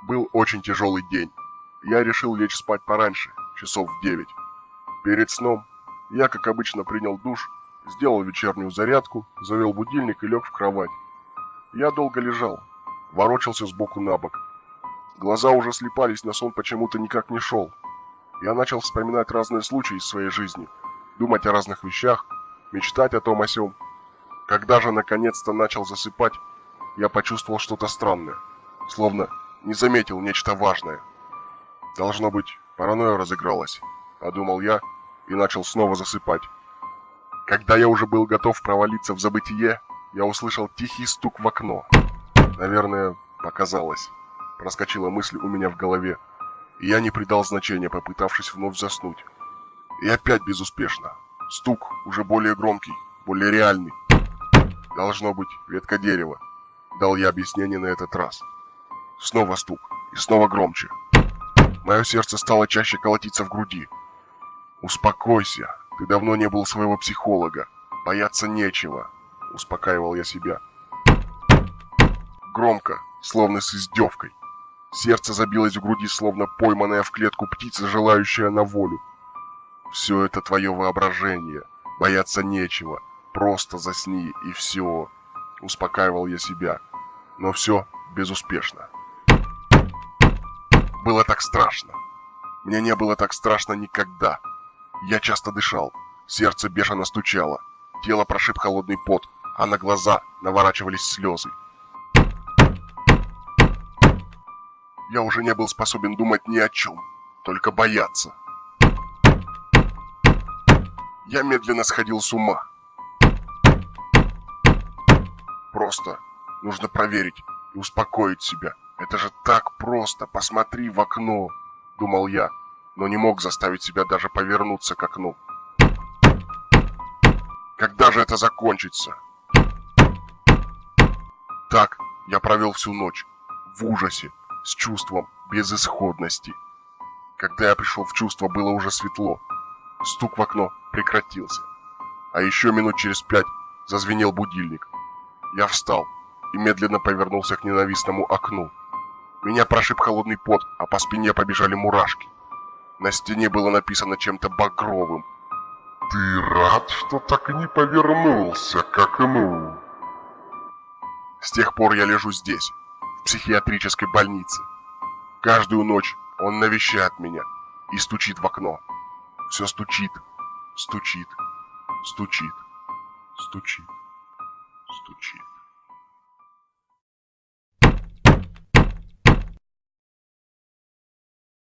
Был очень тяжелый день. Я решил лечь спать пораньше, часов в 9. Перед сном я, как обычно, принял душ, сделал вечернюю зарядку, завел будильник и лег в кровать. Я долго лежал, ворочался сбоку на бок. Глаза уже слипались, но сон почему-то никак не шел. Я начал вспоминать разные случаи из своей жизни, думать о разных вещах, мечтать о том о сём. Когда же наконец-то начал засыпать, я почувствовал что-то странное, словно не заметил нечто важное. Должно быть, паранойя разыгралась, подумал я и начал снова засыпать. Когда я уже был готов провалиться в забытие, я услышал тихий стук в окно. Наверное, показалось. Проскочила мысль у меня в голове, и я не придал значения, попытавшись вновь заснуть. И опять безуспешно. Стук уже более громкий, более реальный. Должно быть, ветка дерева. Дал я объяснение на этот раз. Снова стук, и снова громче. Мое сердце стало чаще колотиться в груди. «Успокойся, ты давно не был у своего психолога. Бояться нечего», — успокаивал я себя. Громко, словно с издевкой. Сердце забилось в груди, словно пойманная в клетку птица, желающая на волю. «Все это твое воображение, бояться нечего, просто засни и все», — успокаивал я себя. Но все безуспешно. Было так страшно. Мне не было так страшно никогда. Я часто дышал, сердце бешено стучало, тело прошиб холодный пот, а на глаза наворачивались слезы. Я уже не был способен думать ни о чем, только бояться. Я медленно сходил с ума. Просто нужно проверить и успокоить себя. Это же так просто, посмотри в окно, думал я, но не мог заставить себя даже повернуться к окну. Когда же это закончится? Так я провел всю ночь, в ужасе, с чувством безысходности. Когда я пришел в чувство, было уже светло. Стук в окно прекратился. А еще минут через 5 зазвенел будильник. Я встал и медленно повернулся к ненавистному окну. Меня прошиб холодный пот, а по спине побежали мурашки. На стене было написано чем-то багровым. «Ты рад, что так и не повернулся к окну?» С тех пор я лежу здесь, в психиатрической больнице. Каждую ночь он навещает меня и стучит в окно. Все стучит, стучит, стучит, стучит, стучит.